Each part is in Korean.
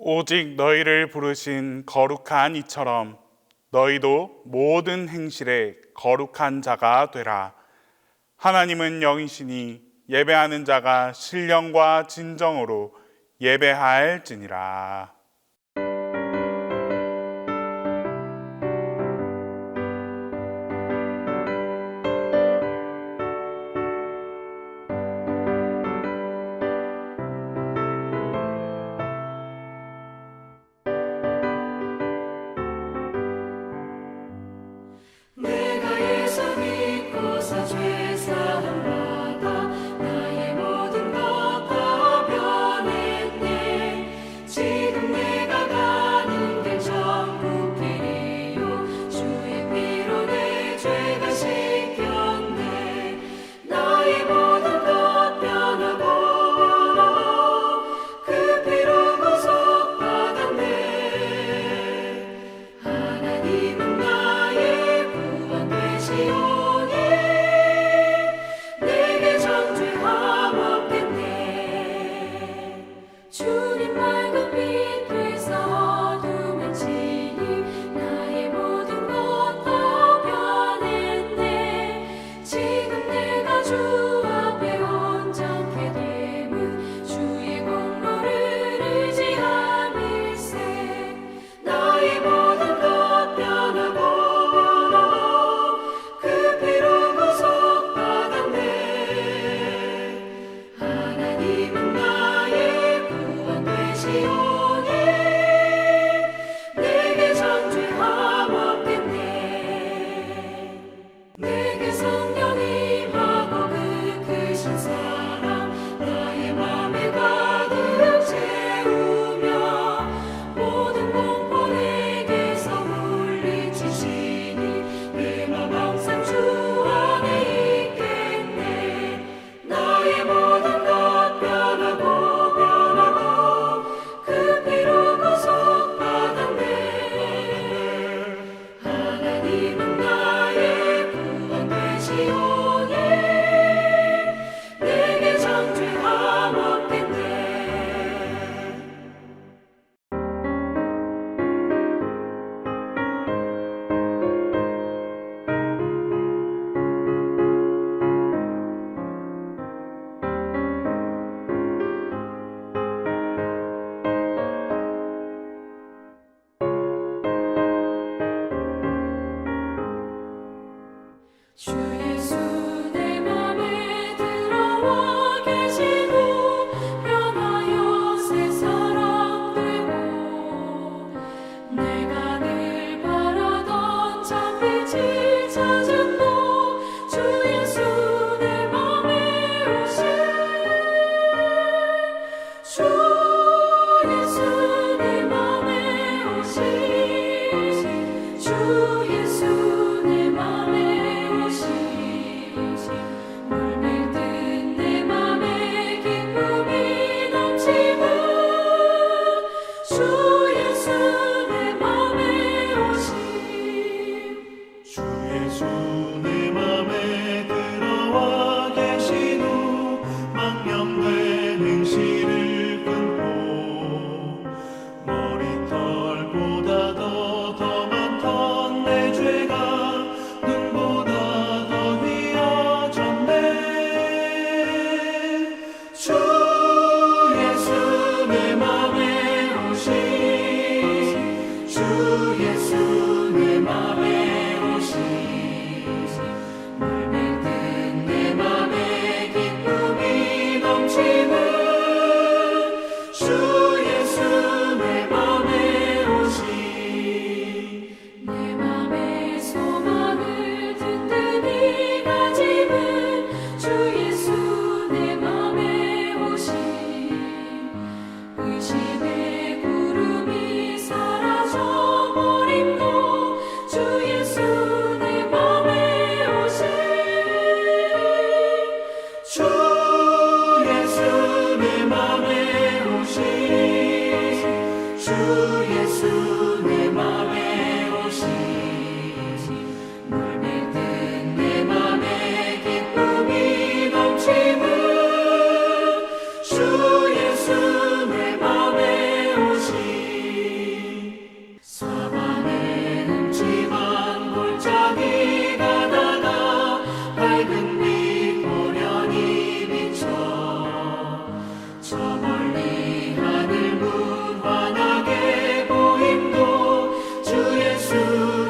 오직 너희를 부르신 거룩한 이처럼 너희도 모든 행실에 거룩한 자가 되라. 하나님은 영이시니 예배하는 자가 신령과 진정으로 예배할지니라. 내가 예수 믿고서 죄사함 받아 나의 모든 것 다 변했네. 지금 주 예수 내 맘에 들어와 계시고 변하여 새 사람 되고 내가 늘 바라던 참빛을 찾은 너 주 예수 내 맘에 오신 주 예수 내 맘에 오신 주 예수 내 맘에 오신 물밀듯 내 맘에 기쁨이 넘치는 주 예수 내 맘에 오신 주 예수 내 맘에 들어와 계신 후 망령된 행실을 끊고 머리털보다도 더 많던 내 죄가 눈보다 더 휘어졌네. 주 예수 내 맘에 오신 주 예수 내 맘에 오신 물밀듯 내 맘에 기쁨이 넘치는 주 예수 내 맘에 오신 내 맘의 소망을 든든히 가지는 주 예수 내 맘에 오신 의심의 구름이 사라져 버림도 주 예수 내 맘에 오신 주 예수 내 맘에 오신 주 예수 내 맘에 오신 물밀듯 내 맘에 기쁨이 넘치는 주 예수 내 맘에 오신 사방에 흠집한 골짜기가 나가 밝은 빛 고련히 비쳐 저 멀리 하늘 무한하게 보임도 주 예수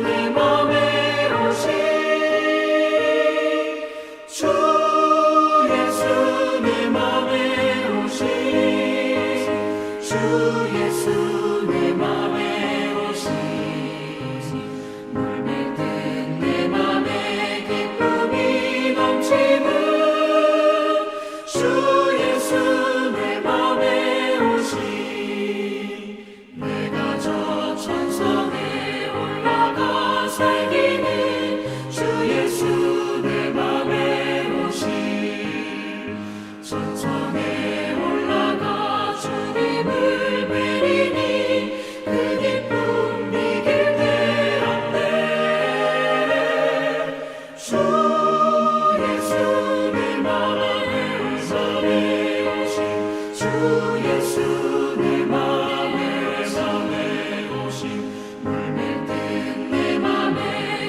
내 맘에 오신 주 예수 내 맘에 오신 주 예수 내 맘에 오신 물밀듯 내 맘에 기쁨이 넘치는 주 예수 내 맘에 오신 내가 저 천성에 올라가 살기는 주 예수 내 맘에 오신 천성에 올라가 주님을 뵈리니 그 기쁨 이길 때였네. 주 예수 내 맘에 오신 주 예수 내 맘에 오신 물밀듯 내 맘에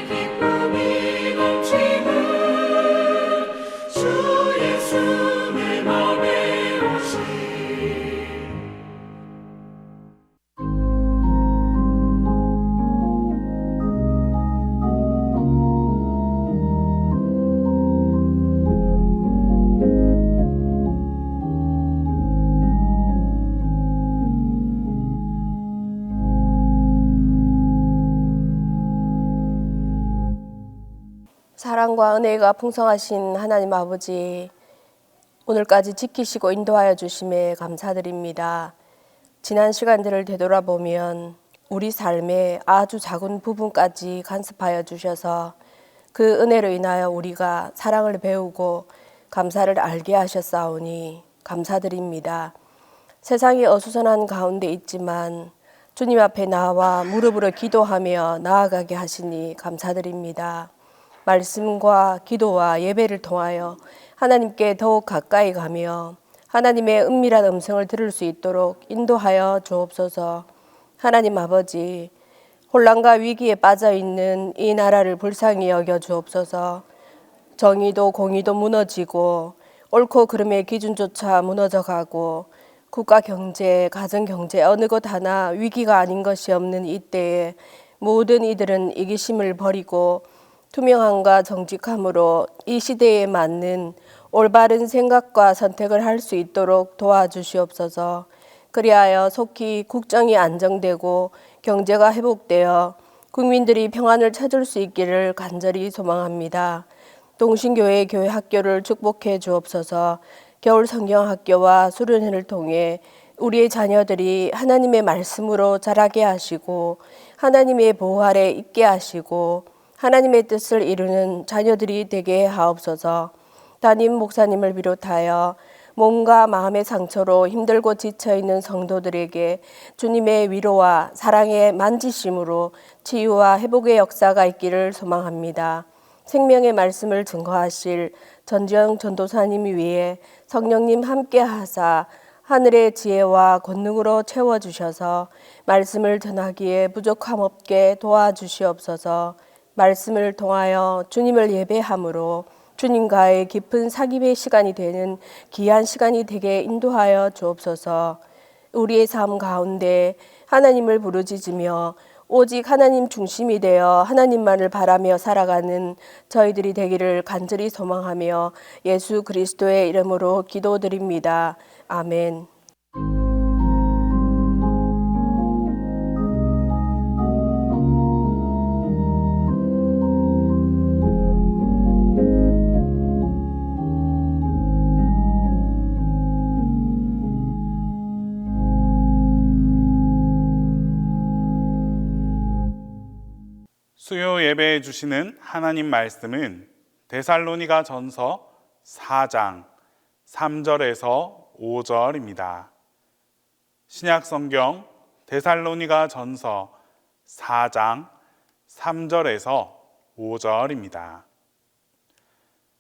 기쁨이 넘치는 주 예수 내 맘에 오신 사랑과 은혜가 풍성하신 하나님 아버지, 오늘까지 지키시고 인도하여 주심에 감사드립니다. 지난 시간들을 되돌아보면 우리 삶의 아주 작은 부분까지 간섭하여 주셔서 그 은혜로 인하여 우리가 사랑을 배우고 감사를 알게 하셨사오니 감사드립니다. 세상이 어수선한 가운데 있지만 주님 앞에 나와 무릎으로 기도하며 나아가게 하시니 감사드립니다. 말씀과 기도와 예배를 통하여 하나님께 더욱 가까이 가며 하나님의 은밀한 음성을 들을 수 있도록 인도하여 주옵소서. 하나님 아버지, 혼란과 위기에 빠져있는 이 나라를 불쌍히 여겨 주옵소서. 정의도 공의도 무너지고 옳고 그름의 기준조차 무너져가고 국가 경제, 가정 경제 어느 것 하나 위기가 아닌 것이 없는 이때에 모든 이들은 이기심을 버리고 투명함과 정직함으로 이 시대에 맞는 올바른 생각과 선택을 할 수 있도록 도와주시옵소서. 그리하여 속히 국정이 안정되고 경제가 회복되어 국민들이 평안을 찾을 수 있기를 간절히 소망합니다. 동신교회 교회 학교를 축복해 주옵소서. 겨울 성경학교와 수련회를 통해 우리의 자녀들이 하나님의 말씀으로 자라게 하시고 하나님의 보호 아래 있게 하시고 하나님의 뜻을 이루는 자녀들이 되게 하옵소서. 담임 목사님을 비롯하여 몸과 마음의 상처로 힘들고 지쳐있는 성도들에게 주님의 위로와 사랑의 만지심으로 치유와 회복의 역사가 있기를 소망합니다. 생명의 말씀을 증거하실 전지영 전도사님 위에 성령님 함께 하사 하늘의 지혜와 권능으로 채워주셔서 말씀을 전하기에 부족함 없게 도와주시옵소서. 말씀을 통하여 주님을 예배함으로 주님과의 깊은 사귐의 시간이 되는 귀한 시간이 되게 인도하여 주옵소서. 우리의 삶 가운데 하나님을 부르짖으며 오직 하나님 중심이 되어 하나님만을 바라며 살아가는 저희들이 되기를 간절히 소망하며 예수 그리스도의 이름으로 기도드립니다. 아멘. 수요 예배해 주시는 하나님 말씀은 데살로니가 전서 4장 3절에서 5절입니다. 신약 성경 데살로니가 전서 4장 3절에서 5절입니다.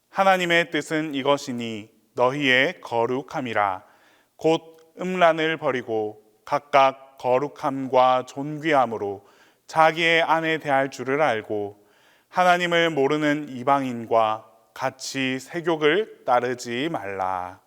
하나님의 뜻은 이것이니 너희의 거룩함이라. 곧 음란을 버리고 각각 거룩함과 존귀함으로 자기의 아내 대할 줄을 알고 하나님을 모르는 이방인과 같이 세욕을 따르지 말라.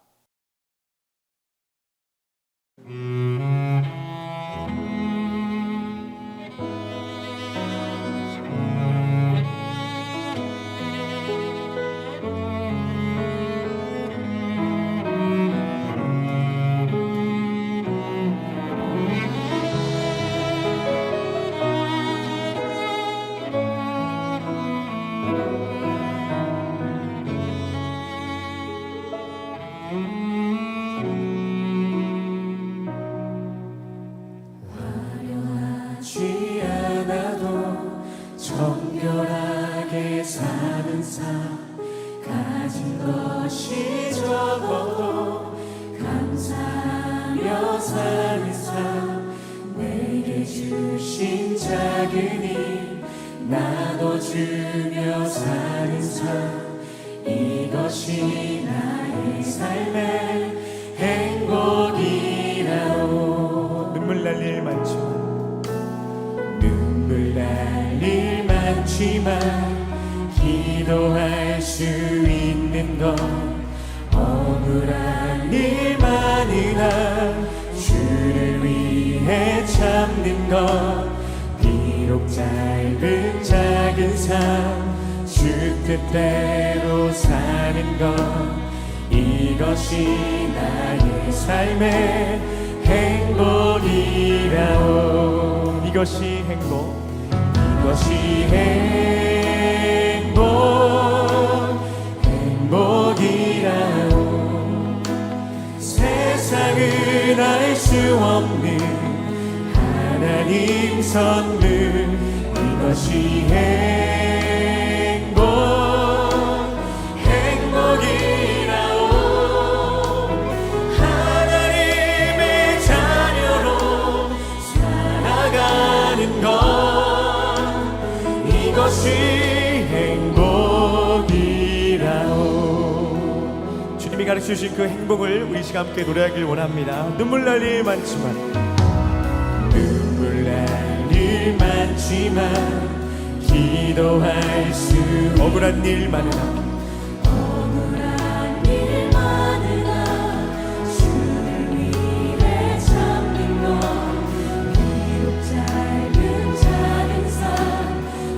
화려하지 않아도 정결하게 사는 삶, 가진 것이 적어도 감사하며 사는 삶, 내게 주신 작은 힘 나눠주며 사는 삶, 이것이 나의 삶의 행복이라오. 눈물 날 일 많지만 기도할 수 있는 것, 억울한 일 많으나 주를 위해 참는 것, 비록 짧은 작은 삶 주 뜻대로 사는 것, 이것이 나의 삶의 행복이라오. 이것이 행복, 이것이 행복이라오. 세상은 알 수 없는 하나님 선물, 이것이 행복이라오. 하나님의 자녀로 살아가는 것, 이것이 행복이라오. 주님이 가르쳐주신 그 행복을 우리 시간 함께 노래하길 원합니다. 눈물 날 일 많지만, 눈물 날 일 많지만 기도할 수, 억울한 일 많으나 주를 위해 참는 것, 비록 짧은 작은 삶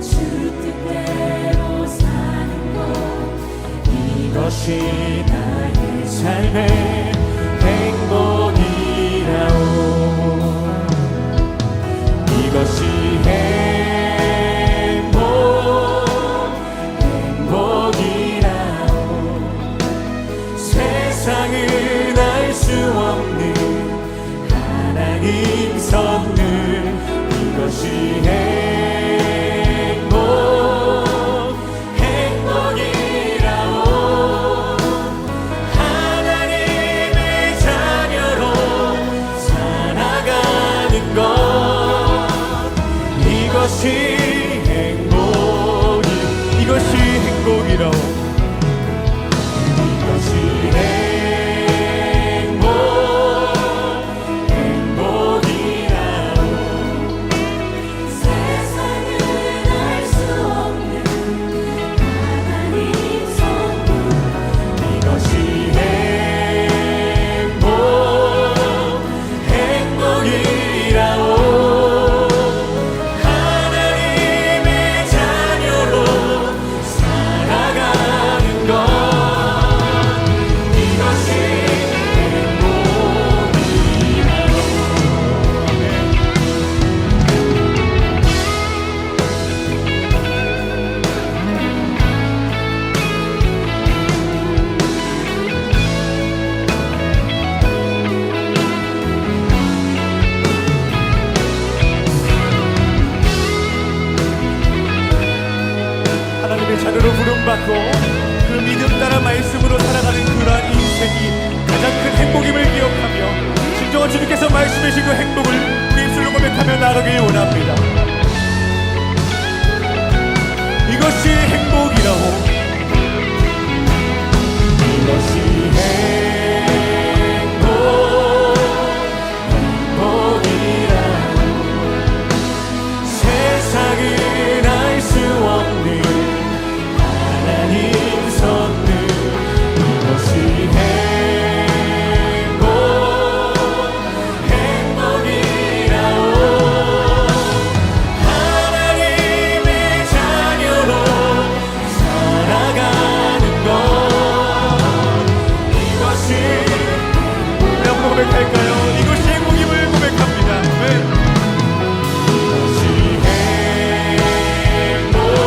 주 뜻대로 자녀로 부름받고 그 믿음 따라 말씀으로 살아가는 그러한 인생이 가장 큰 행복임을 기억하며 진정한 주님께서 말씀해 주신 그 행복을 우리 입술로 고백하며 나가길 원합니다. 이것이 행복이라고, 이것이 행복이라고, 세상은 알 수 없는 하나님 선물, 이것이 행복이라고, 하나님의 자녀로 살아가는 것, 이것이 우리 한번 고백할까요? 이것이 행복임을 고백합니다. 네. 이것이 행복이라고,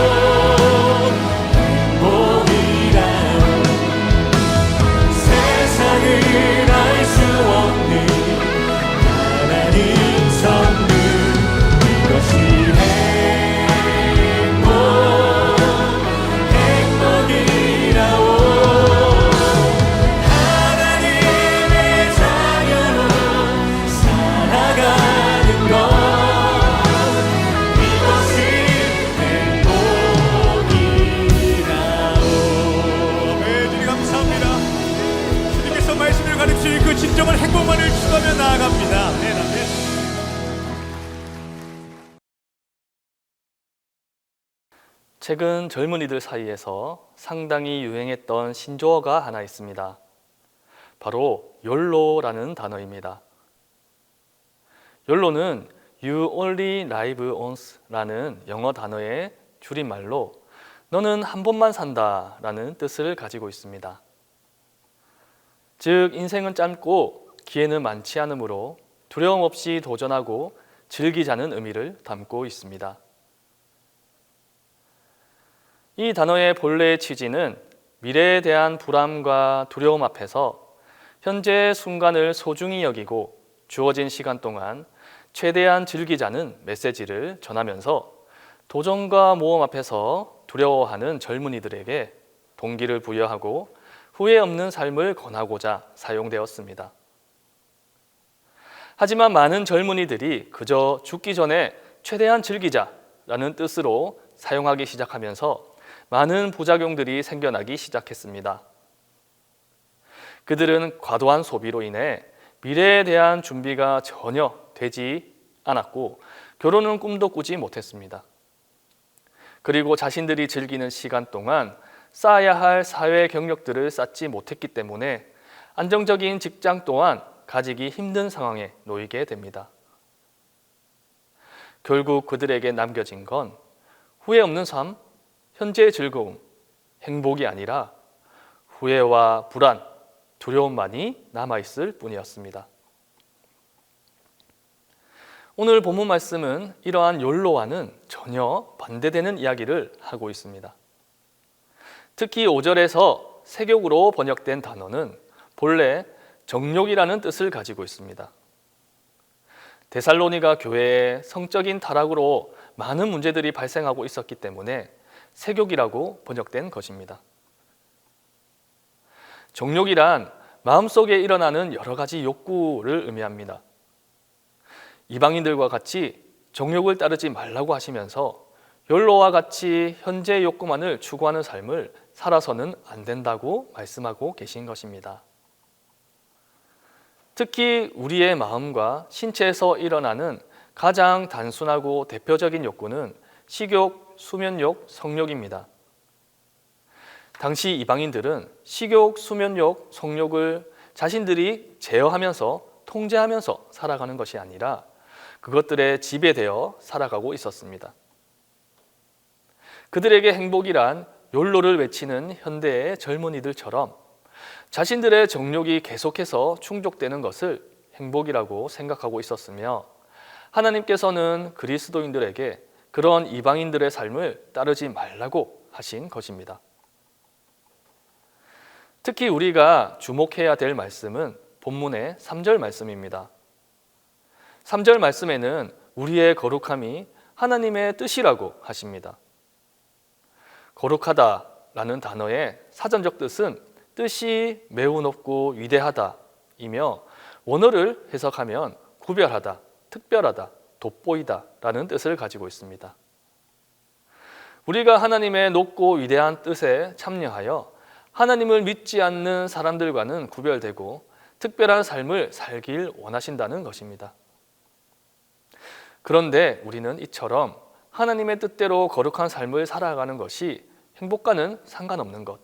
세상을 알 수 없는 하나님 선물, 이것이 행복이라고, 하나님의 자녀로 살아가는 것, 이것이 행복이라고. 네, 주님 감사합니다. 주님께서 말씀을 가르치신 그 진정한 행복만을 추구하며 나아갑니다. 네, 네. 최근 젊은이들 사이에서 상당히 유행했던 신조어가 하나 있습니다. 바로 YOLO라는 단어입니다. YOLO는 You Only Live Once라는 영어 단어의 줄임말로 너는 한 번만 산다 라는 뜻을 가지고 있습니다. 즉 인생은 짧고 기회는 많지 않으므로 두려움 없이 도전하고 즐기자는 의미를 담고 있습니다. 이 단어의 본래의 취지는 미래에 대한 불안과 두려움 앞에서 현재의 순간을 소중히 여기고 주어진 시간 동안 최대한 즐기자는 메시지를 전하면서 도전과 모험 앞에서 두려워하는 젊은이들에게 동기를 부여하고 후회 없는 삶을 권하고자 사용되었습니다. 하지만 많은 젊은이들이 그저 죽기 전에 최대한 즐기자라는 뜻으로 사용하기 시작하면서 많은 부작용들이 생겨나기 시작했습니다. 그들은 과도한 소비로 인해 미래에 대한 준비가 전혀 되지 않았고 결혼은 꿈도 꾸지 못했습니다. 그리고 자신들이 즐기는 시간 동안 쌓아야 할 사회 경력들을 쌓지 못했기 때문에 안정적인 직장 또한 가지기 힘든 상황에 놓이게 됩니다. 결국 그들에게 남겨진 건 후회 없는 삶, 현재의 즐거움, 행복이 아니라 후회와 불안, 두려움만이 남아있을 뿐이었습니다. 오늘 본문 말씀은 이러한 욜로와는 전혀 반대되는 이야기를 하고 있습니다. 특히 5절에서 세욕으로 번역된 단어는 본래 정욕이라는 뜻을 가지고 있습니다. 데살로니가 교회에 성적인 타락으로 많은 문제들이 발생하고 있었기 때문에 세욕이라고 번역된 것입니다. 정욕이란 마음속에 일어나는 여러 가지 욕구를 의미합니다. 이방인들과 같이 정욕을 따르지 말라고 하시면서 욜로와 같이 현재의 욕구만을 추구하는 삶을 살아서는 안 된다고 말씀하고 계신 것입니다. 특히 우리의 마음과 신체에서 일어나는 가장 단순하고 대표적인 욕구는 식욕, 수면욕, 성욕입니다. 당시 이방인들은 식욕, 수면욕, 성욕을 자신들이 제어하면서 통제하면서 살아가는 것이 아니라 그것들에 지배되어 살아가고 있었습니다. 그들에게 행복이란 욜로를 외치는 현대의 젊은이들처럼 자신들의 정욕이 계속해서 충족되는 것을 행복이라고 생각하고 있었으며 하나님께서는 그리스도인들에게 그런 이방인들의 삶을 따르지 말라고 하신 것입니다. 특히 우리가 주목해야 될 말씀은 본문의 3절 말씀입니다. 3절 말씀에는 우리의 거룩함이 하나님의 뜻이라고 하십니다. 거룩하다라는 단어의 사전적 뜻은 뜻이 매우 높고 위대하다이며 원어를 해석하면 구별하다, 특별하다, 돋보이다라는 뜻을 가지고 있습니다. 우리가 하나님의 높고 위대한 뜻에 참여하여 하나님을 믿지 않는 사람들과는 구별되고 특별한 삶을 살길 원하신다는 것입니다. 그런데 우리는 이처럼 하나님의 뜻대로 거룩한 삶을 살아가는 것이 행복과는 상관없는 것,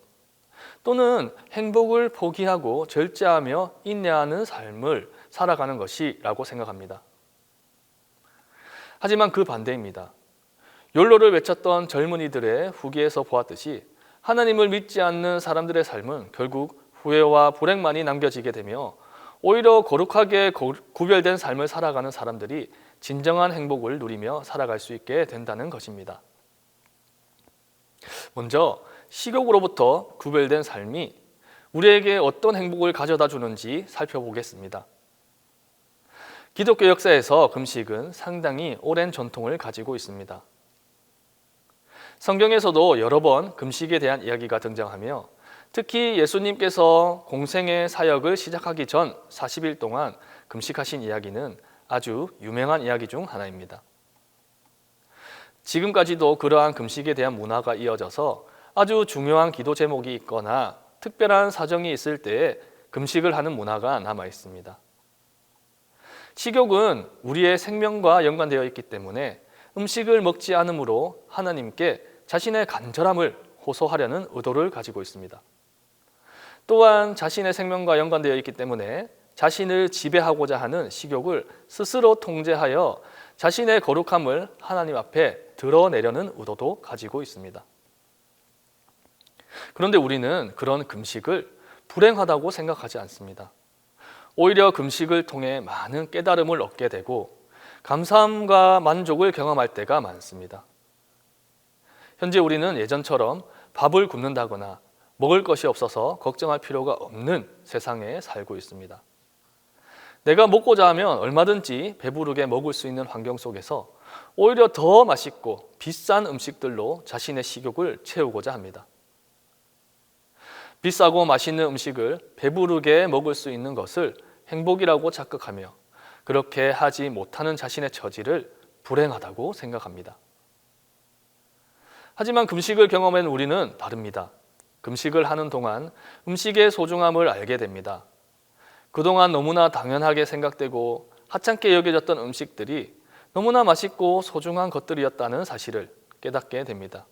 또는 행복을 포기하고 절제하며 인내하는 삶을 살아가는 것이라고 생각합니다. 하지만 그 반대입니다. 욜로를 외쳤던 젊은이들의 후기에서 보았듯이 하나님을 믿지 않는 사람들의 삶은 결국 후회와 불행만이 남겨지게 되며 오히려 거룩하게 구별된 삶을 살아가는 사람들이 진정한 행복을 누리며 살아갈 수 있게 된다는 것입니다. 먼저 식욕으로부터 구별된 삶이 우리에게 어떤 행복을 가져다 주는지 살펴보겠습니다. 기독교 역사에서 금식은 상당히 오랜 전통을 가지고 있습니다. 성경에서도 여러 번 금식에 대한 이야기가 등장하며 특히 예수님께서 공생의 사역을 시작하기 전 40일 동안 금식하신 이야기는 아주 유명한 이야기 중 하나입니다. 지금까지도 그러한 금식에 대한 문화가 이어져서 아주 중요한 기도 제목이 있거나 특별한 사정이 있을 때에 금식을 하는 문화가 남아 있습니다. 식욕은 우리의 생명과 연관되어 있기 때문에 음식을 먹지 않으므로 하나님께 자신의 간절함을 호소하려는 의도를 가지고 있습니다. 또한 자신의 생명과 연관되어 있기 때문에 자신을 지배하고자 하는 식욕을 스스로 통제하여 자신의 거룩함을 하나님 앞에 드러내려는 의도도 가지고 있습니다. 그런데 우리는 그런 금식을 불행하다고 생각하지 않습니다. 오히려 금식을 통해 많은 깨달음을 얻게 되고 감사함과 만족을 경험할 때가 많습니다. 현재 우리는 예전처럼 밥을 굶는다거나 먹을 것이 없어서 걱정할 필요가 없는 세상에 살고 있습니다. 내가 먹고자 하면 얼마든지 배부르게 먹을 수 있는 환경 속에서 오히려 더 맛있고 비싼 음식들로 자신의 식욕을 채우고자 합니다. 비싸고 맛있는 음식을 배부르게 먹을 수 있는 것을 행복이라고 착각하며 그렇게 하지 못하는 자신의 처지를 불행하다고 생각합니다. 하지만 금식을 경험한 우리는 다릅니다. 금식을 하는 동안 음식의 소중함을 알게 됩니다. 그동안 너무나 당연하게 생각되고 하찮게 여겨졌던 음식들이 너무나 맛있고 소중한 것들이었다는 사실을 깨닫게 됩니다.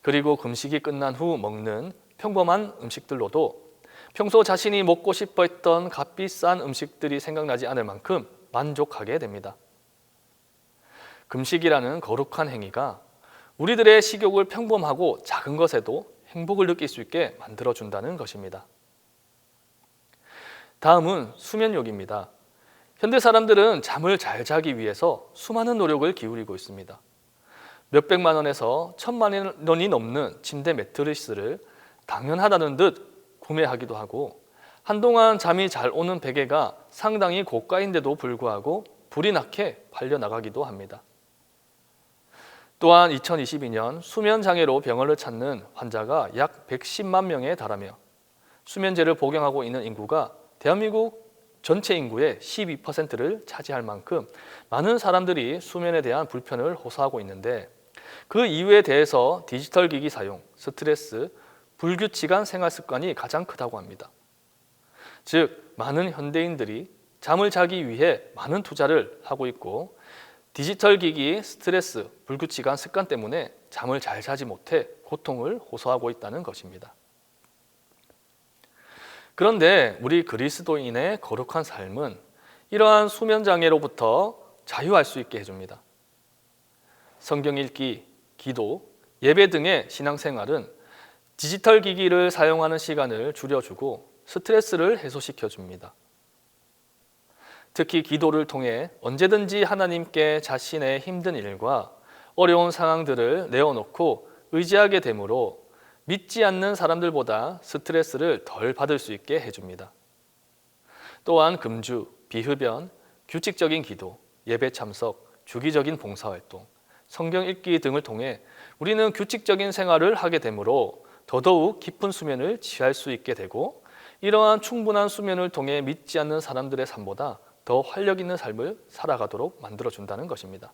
그리고 금식이 끝난 후 먹는 평범한 음식들로도 평소 자신이 먹고 싶어 했던 값비싼 음식들이 생각나지 않을 만큼 만족하게 됩니다. 금식이라는 거룩한 행위가 우리들의 식욕을 평범하고 작은 것에도 행복을 느낄 수 있게 만들어준다는 것입니다. 다음은 수면욕입니다. 현대 사람들은 잠을 잘 자기 위해서 수많은 노력을 기울이고 있습니다. 몇백만 원에서 1,000만 원이 넘는 침대 매트리스를 당연하다는 듯 구매하기도 하고 한동안 잠이 잘 오는 베개가 상당히 고가인데도 불구하고 불이 나게 팔려나가기도 합니다. 또한 2022년 수면장애로 병원을 찾는 환자가 약 110만 명에 달하며 수면제를 복용하고 있는 인구가 대한민국 전체 인구의 12%를 차지할 만큼 많은 사람들이 수면에 대한 불편을 호소하고 있는데 그 이유에 대해서 디지털 기기 사용, 스트레스, 불규칙한 생활 습관이 가장 크다고 합니다. 즉, 많은 현대인들이 잠을 자기 위해 많은 투자를 하고 있고 디지털 기기, 스트레스, 불규칙한 습관 때문에 잠을 잘 자지 못해 고통을 호소하고 있다는 것입니다. 그런데 우리 그리스도인의 거룩한 삶은 이러한 수면 장애로부터 자유할 수 있게 해줍니다. 성경 읽기, 기도, 예배 등의 신앙생활은 디지털 기기를 사용하는 시간을 줄여주고 스트레스를 해소시켜 줍니다. 특히 기도를 통해 언제든지 하나님께 자신의 힘든 일과 어려운 상황들을 내어놓고 의지하게 되므로 믿지 않는 사람들보다 스트레스를 덜 받을 수 있게 해줍니다. 또한 금주, 비흡연, 규칙적인 기도, 예배 참석, 주기적인 봉사활동, 성경 읽기 등을 통해 우리는 규칙적인 생활을 하게 되므로 더더욱 깊은 수면을 취할 수 있게 되고 이러한 충분한 수면을 통해 믿지 않는 사람들의 삶보다 더 활력 있는 삶을 살아가도록 만들어준다는 것입니다.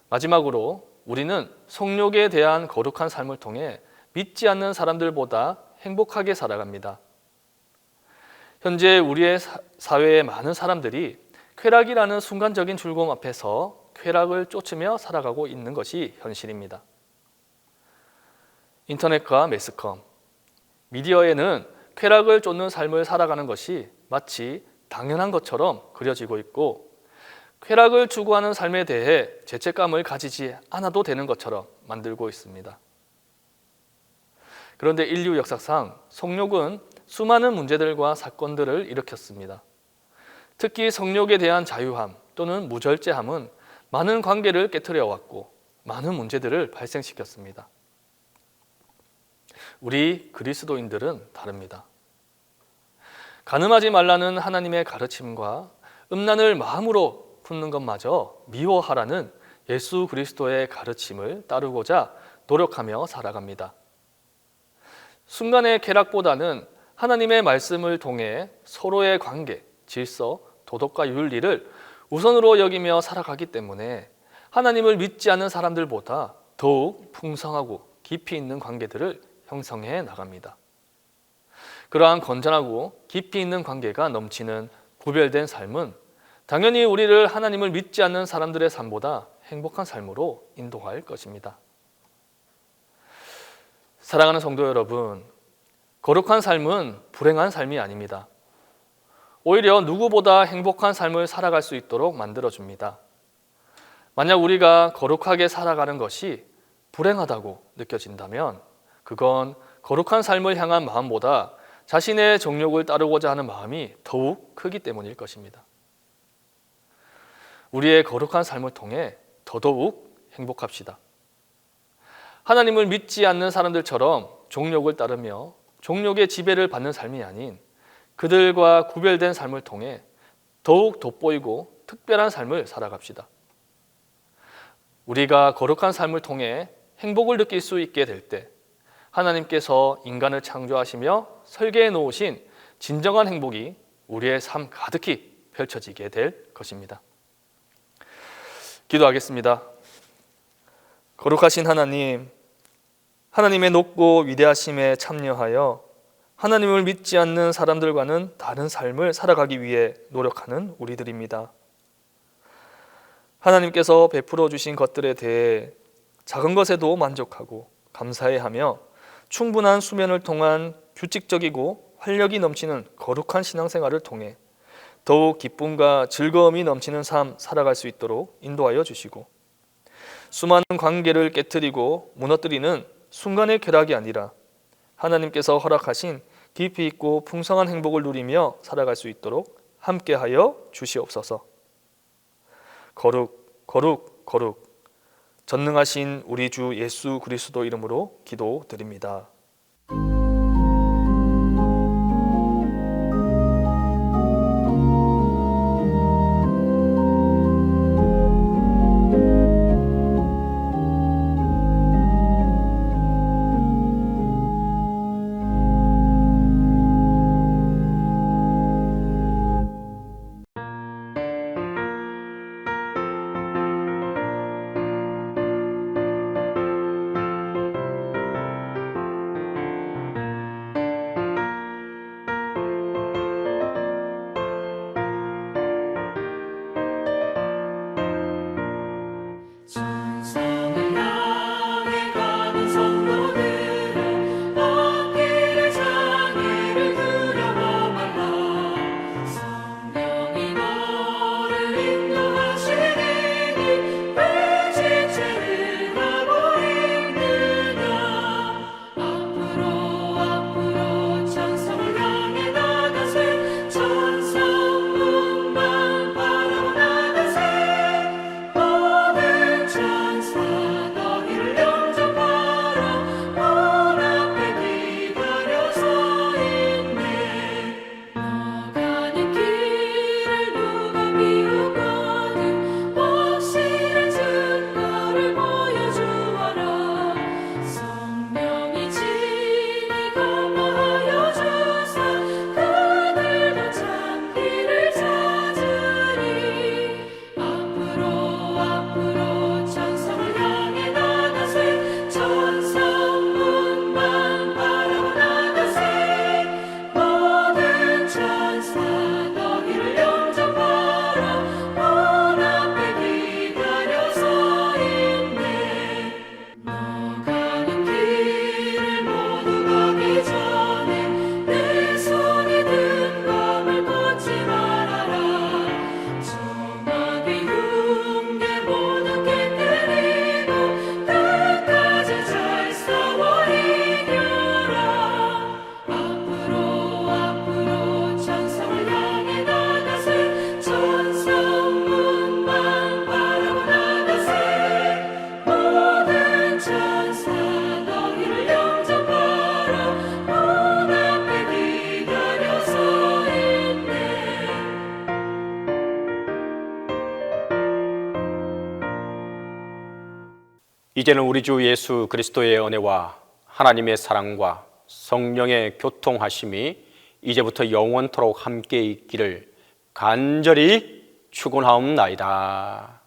마지막으로 우리는 성욕에 대한 거룩한 삶을 통해 믿지 않는 사람들보다 행복하게 살아갑니다. 현재 우리의 사회의 많은 사람들이 쾌락이라는 순간적인 즐거움 앞에서 쾌락을 쫓으며 살아가고 있는 것이 현실입니다. 인터넷과 매스컴, 미디어에는 쾌락을 쫓는 삶을 살아가는 것이 마치 당연한 것처럼 그려지고 있고 쾌락을 추구하는 삶에 대해 죄책감을 가지지 않아도 되는 것처럼 만들고 있습니다. 그런데 인류 역사상 성욕은 수많은 문제들과 사건들을 일으켰습니다. 특히 성욕에 대한 자유함 또는 무절제함은 많은 관계를 깨트려 왔고 많은 문제들을 발생시켰습니다. 우리 그리스도인들은 다릅니다. 가늠하지 말라는 하나님의 가르침과 음란을 마음으로 품는 것마저 미워하라는 예수 그리스도의 가르침을 따르고자 노력하며 살아갑니다. 순간의 쾌락보다는 하나님의 말씀을 통해 서로의 관계, 질서, 도덕과 윤리를 우선으로 여기며 살아가기 때문에 하나님을 믿지 않는 사람들보다 더욱 풍성하고 깊이 있는 관계들을 형성해 나갑니다. 그러한 건전하고 깊이 있는 관계가 넘치는 구별된 삶은 당연히 우리를 하나님을 믿지 않는 사람들의 삶보다 행복한 삶으로 인도할 것입니다. 사랑하는 성도 여러분, 거룩한 삶은 불행한 삶이 아닙니다. 오히려 누구보다 행복한 삶을 살아갈 수 있도록 만들어줍니다. 만약 우리가 거룩하게 살아가는 것이 불행하다고 느껴진다면 그건 거룩한 삶을 향한 마음보다 자신의 정욕을 따르고자 하는 마음이 더욱 크기 때문일 것입니다. 우리의 거룩한 삶을 통해 더더욱 행복합시다. 하나님을 믿지 않는 사람들처럼 정욕을 따르며 정욕의 지배를 받는 삶이 아닌 그들과 구별된 삶을 통해 더욱 돋보이고 특별한 삶을 살아갑시다. 우리가 거룩한 삶을 통해 행복을 느낄 수 있게 될 때 하나님께서 인간을 창조하시며 설계해 놓으신 진정한 행복이 우리의 삶 가득히 펼쳐지게 될 것입니다. 기도하겠습니다. 거룩하신 하나님, 하나님의 높고 위대하심에 참여하여 하나님을 믿지 않는 사람들과는 다른 삶을 살아가기 위해 노력하는 우리들입니다. 하나님께서 베풀어 주신 것들에 대해 작은 것에도 만족하고 감사해하며 충분한 수면을 통한 규칙적이고 활력이 넘치는 거룩한 신앙생활을 통해 더욱 기쁨과 즐거움이 넘치는 삶 살아갈 수 있도록 인도하여 주시고 수많은 관계를 깨트리고 무너뜨리는 순간의 쾌락이 아니라 하나님께서 허락하신 깊이 있고 풍성한 행복을 누리며 살아갈 수 있도록 함께하여 주시옵소서. 거룩, 거룩, 거룩. 전능하신 우리 주 예수 그리스도 이름으로 기도드립니다. 이제는 우리 주 예수 그리스도의 은혜와 하나님의 사랑과 성령의 교통하심이 이제부터 영원토록 함께 있기를 간절히 축원하옵나이다.